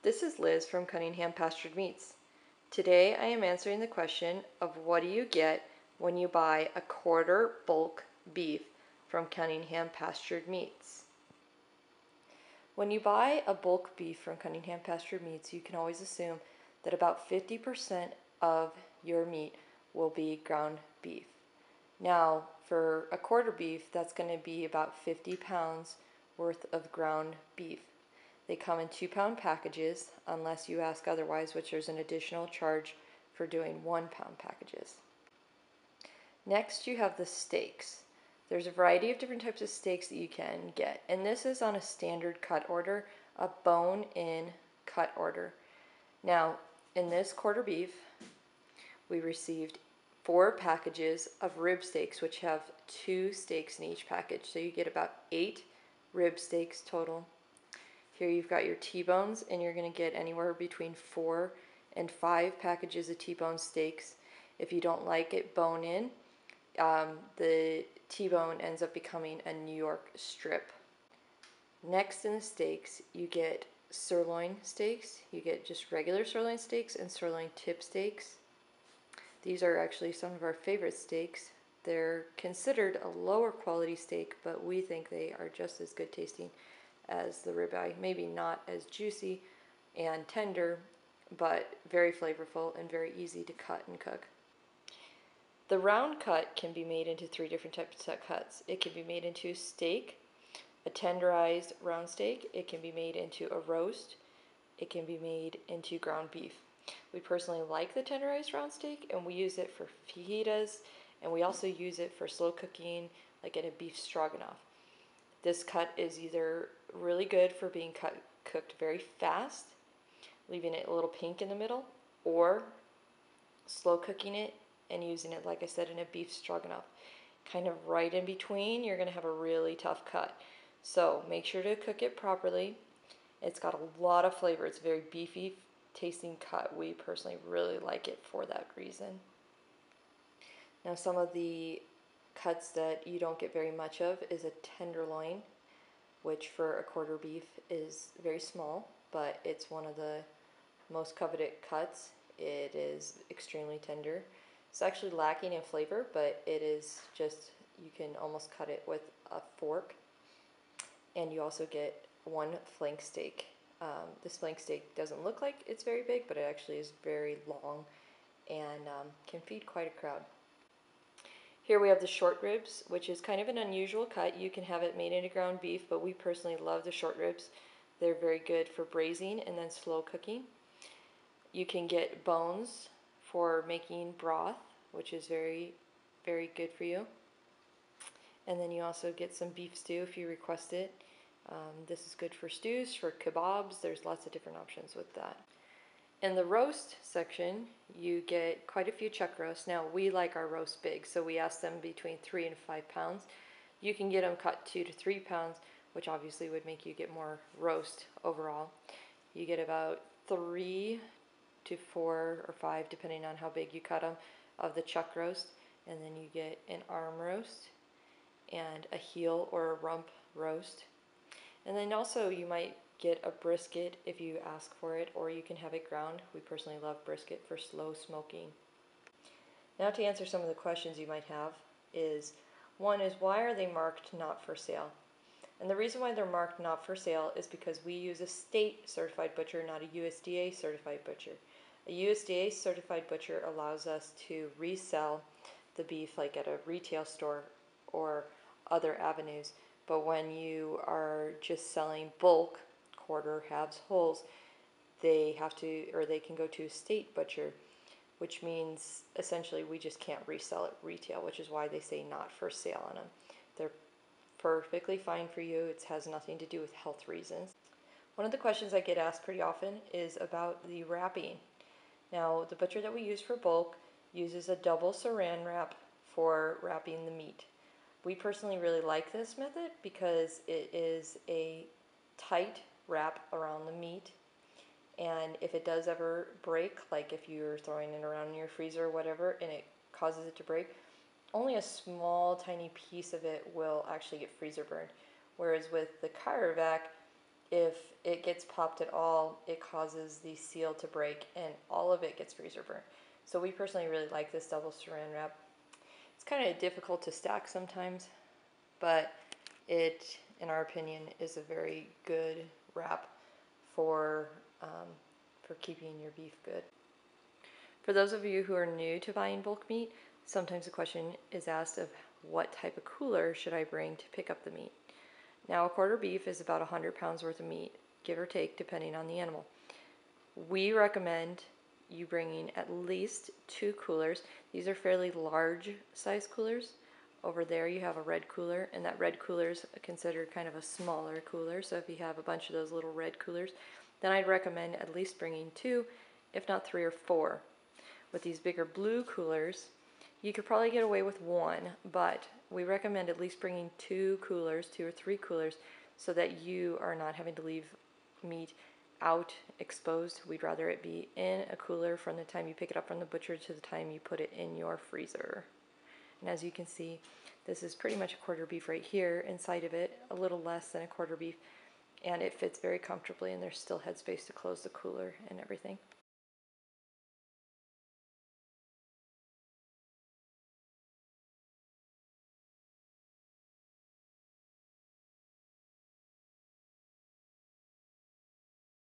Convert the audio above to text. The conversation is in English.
This is Liz from Cunningham Pastured Meats. Today I am answering the question of what do you get when you buy a quarter bulk beef from Cunningham Pastured Meats. When you buy a bulk beef from Cunningham Pastured Meats, you can always assume that about 50% of your meat will be ground beef. Now, for a quarter beef, that's going to be about 50 pounds worth of ground beef. They come in 2-pound packages, unless you ask otherwise, which there's an additional charge for doing 1-pound packages. Next, you have the steaks. There's a variety of different types of steaks that you can get, and this is on a standard cut order, a bone-in cut order. Now, in this quarter beef, we received 4 packages of rib steaks, which have 2 steaks in each package, so you get about 8 rib steaks total. Here you've got your T-bones, and you're going to get anywhere between 4 and 5 packages of T-bone steaks. If you don't like it bone-in, the T-bone ends up becoming a New York strip. Next in the steaks, you get sirloin steaks. You get just regular sirloin steaks and sirloin tip steaks. These are actually some of our favorite steaks. They're considered a lower quality steak, but we think they are just as good tasting as the ribeye. Maybe not as juicy and tender, but very flavorful and very easy to cut and cook. The round cut can be made into 3 different types of cuts. It can be made into a steak, a tenderized round steak. It can be made into a roast. It can be made into ground beef. We personally like the tenderized round steak, and we use it for fajitas, and we also use it for slow cooking, like in a beef stroganoff. This cut is either really good for being cooked very fast, leaving it a little pink in the middle, or slow cooking it and using it, like I said, in a beef stroganoff. Kind of right in between, you're going to have a really tough cut. So make sure to cook it properly. It's got a lot of flavor. It's a very beefy tasting cut. We personally really like it for that reason. Now, some of the cuts that you don't get very much of is a tenderloin, which for a quarter beef is very small, but it's one of the most coveted cuts. It is extremely tender. It's actually lacking in flavor, but it is just, you can almost cut it with a fork. And you also get 1 flank steak. This flank steak doesn't look like it's very big, but it actually is very long and can feed quite a crowd. Here we have the short ribs, which is kind of an unusual cut. You can have it made into ground beef, but we personally love the short ribs. They're very good for braising and then slow cooking. You can get bones for making broth, which is very, very good for you. And then you also get some beef stew if you request it. This is good for stews, for kebabs. There's lots of different options with that. In the roast section, you get quite a few chuck roasts. Now, we like our roast big, so we ask them between 3 and 5 pounds. You can get them cut 2 to 3 pounds, which obviously would make you get more roast overall. You get about 3 to 4 or 5, depending on how big you cut them, of the chuck roast. And then you get an arm roast and a heel or a rump roast. And then also you might get a brisket if you ask for it, or you can have it ground. We personally love brisket for slow smoking. Now, to answer some of the questions you might have is, one is, why are they marked not for sale? And the reason why they're marked not for sale is because we use a state certified butcher, not a USDA certified butcher. A USDA certified butcher allows us to resell the beef like at a retail store or other avenues. But when you are just selling bulk, quarter, halves, wholes, they can go to a state butcher, which means essentially we just can't resell it retail, which is why they say not for sale on them. They're perfectly fine for you. It has nothing to do with health reasons. One of the questions I get asked pretty often is about the wrapping. Now, the butcher that we use for bulk uses a double saran wrap for wrapping the meat. We personally really like this method because it is a tight wrap around the meat, and if it does ever break, like if you're throwing it around in your freezer or whatever and it causes it to break, only a small tiny piece of it will actually get freezer burned. Whereas with the Cryovac, if it gets popped at all, it causes the seal to break and all of it gets freezer burnt. So we personally really like this double saran wrap. It's kind of difficult to stack sometimes, but it, in our opinion, is a very good wrap for keeping your beef good. For those of you who are new to buying bulk meat, sometimes the question is asked of what type of cooler should I bring to pick up the meat. Now, a quarter beef is about 100 pounds worth of meat, give or take, depending on the animal. We recommend you bringing at least 2 coolers. These are fairly large size coolers. Over there you have a red cooler, and that red cooler is considered kind of a smaller cooler. So if you have a bunch of those little red coolers, then I'd recommend at least bringing 2, if not 3 or 4. With these bigger blue coolers, you could probably get away with 1, but we recommend at least bringing 2 coolers, 2 or 3 coolers, so that you are not having to leave meat out exposed. We'd rather it be in a cooler from the time you pick it up from the butcher to the time you put it in your freezer. And as you can see, this is pretty much a quarter beef right here. Inside of it, a little less than a quarter beef, and it fits very comfortably, and there's still headspace to close the cooler and everything.